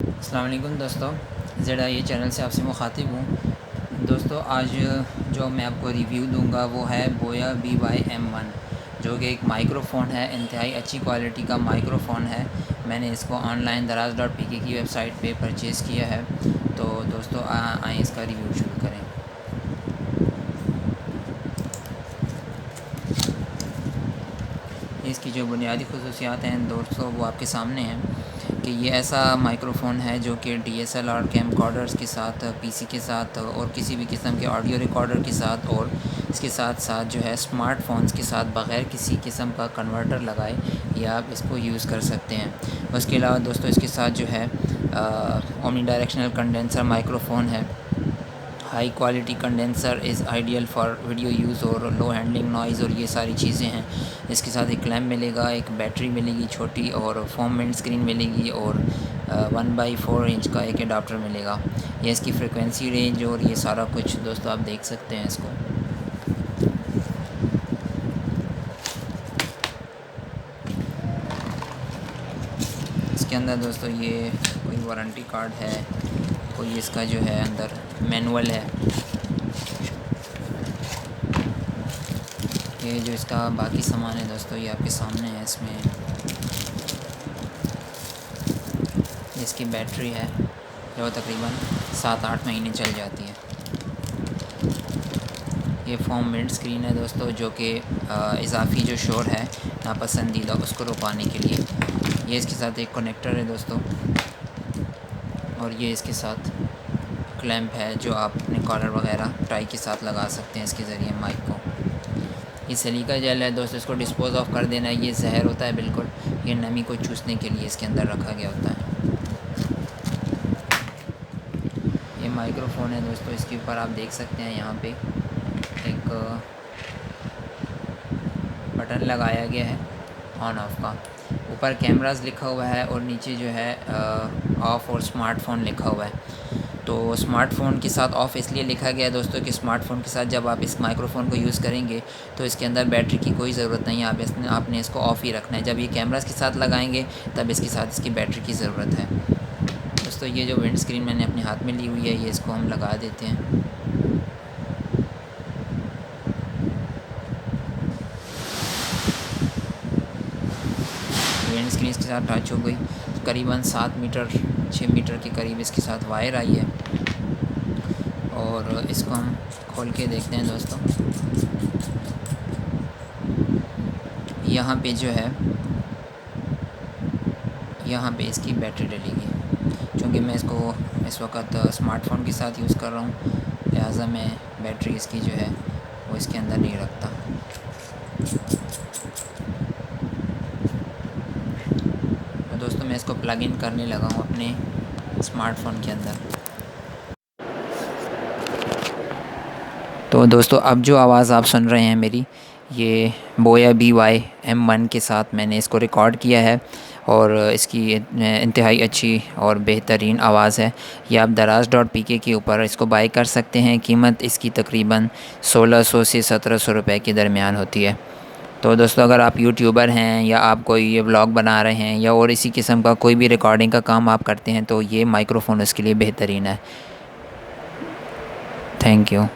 अस्सलाम वालेकुम दोस्तों, ZIA चैनल से आपसे मुखातिब हूँ। दोस्तों आज जो मैं आपको रिव्यू दूंगा वो है बोया BY-M1, जो कि एक माइक्रोफ़ोन है। इंतहाई अच्छी क्वालिटी का माइक्रोफ़ोन है। मैंने इसको ऑनलाइन daraz.pk की वेबसाइट पे परचेज़ किया है। तो दोस्तों आएँ इसका रिव्यू शुरू करें। इसकी जो बुनियादी खसूसियात हैं दोस्तों वो आपके सामने हैं कि ये ऐसा माइक्रोफ़ोन है जो कि DSLR कैमकॉर्डर्स के साथ, PC के साथ और किसी भी किस्म के ऑडियो रिकॉर्डर के साथ और इसके साथ साथ जो है स्मार्टफोन्स के साथ बग़ैर किसी किस्म का कन्वर्टर लगाए या आप इसको यूज़ कर सकते हैं। उसके अलावा दोस्तों इसके साथ जो है ओमनी डायरेक्शनल कंडेंसर माइक्रोफ़ोन है। High quality condenser is ideal for video use और लो हैंडलिंग नॉइज़ और ये सारी चीज़ें हैं। इसके साथ एक क्लैम्प मिलेगा, एक बैटरी मिलेगी छोटी और फोम विंड स्क्रीन मिलेगी और 1/4 इंच का एक अडाप्टर मिलेगा। ये इसकी फ्रिक्वेंसी रेंज और ये सारा कुछ दोस्तों आप देख सकते हैं इसको। इसके अंदर दोस्तों ये कोई वारंटी कार्ड है, कोई इसका जो है अंदर मैनुअल है। ये जो इसका बाकी सामान है दोस्तों ये आपके सामने है। इसमें इसकी बैटरी है जो तकरीबन 7-8 महीने चल जाती है। ये फोम विंड स्क्रीन है दोस्तों, जो कि इजाफ़ी जो शोर है नापसंदीदा उसको रुकवाने के लिए। ये इसके साथ एक कनेक्टर है दोस्तों और ये इसके साथ क्लैंप है जो आप अपने कॉलर वगैरह टाई के साथ लगा सकते हैं इसके ज़रिए माइक को। ये सलीका जेल है दोस्तों, इसको डिस्पोज़ ऑफ कर देना है। ये जहर होता है बिल्कुल, ये नमी को चूसने के लिए इसके अंदर रखा गया होता है। ये माइक्रोफ़ोन है दोस्तों, इसके ऊपर आप देख सकते हैं यहाँ पे एक बटन लगाया गया है ऑन ऑफ़ का। ऊपर कैमरास लिखा हुआ है और नीचे जो है ऑफ़ और स्मार्टफ़ोन लिखा हुआ है। तो स्मार्टफ़ोन के साथ ऑफ़ इसलिए लिखा गया है दोस्तों कि स्मार्टफ़ोन के साथ जब आप इस माइक्रोफ़ोन को यूज़ करेंगे तो इसके अंदर बैटरी की कोई ज़रूरत नहीं है। आपने इसको ऑफ़ ही रखना है। जब ये कैमरास के साथ लगाएंगे तब इसके साथ इसकी बैटरी की ज़रूरत है। दोस्तों ये जो विंड स्क्रीन मैंने अपने हाथ में ली हुई है, ये इसको हम लगा देते हैं। विंड स्क्रीन के साथ टच हो गई। करीबन 7 मीटर 6 मीटर के करीब इसके साथ वायर आई है और इसको हम खोल के देखते हैं दोस्तों। यहाँ पे जो है यहाँ पे इसकी बैटरी डलेगी। क्योंकि मैं इसको इस वक्त स्मार्टफ़ोन के साथ यूज़ कर रहा हूँ, लिहाजा मैं बैटरी इसकी जो है वो इसके अंदर नहीं रखता। तो दोस्तों मैं इसको प्लग इन करने लगा हूँ अपने स्मार्टफ़ोन के अंदर। तो दोस्तों अब जो आवाज़ आप सुन रहे हैं मेरी, ये बोया BY-M1 के साथ मैंने इसको रिकॉर्ड किया है और इसकी इंतहाई अच्छी और बेहतरीन आवाज़ है। ये आप daraz.pk के ऊपर इसको बाय कर सकते हैं। कीमत इसकी तकरीबन 1600 से 1700 रुपये के दरमियान होती है। तो दोस्तों अगर आप यूट्यूबर हैं या आप कोई ये व्लॉग बना रहे हैं या और इसी किस्म का कोई भी रिकॉर्डिंग का काम आप करते हैं तो ये माइक्रोफ़ोन उसके लिए बेहतरीन है। Thank you.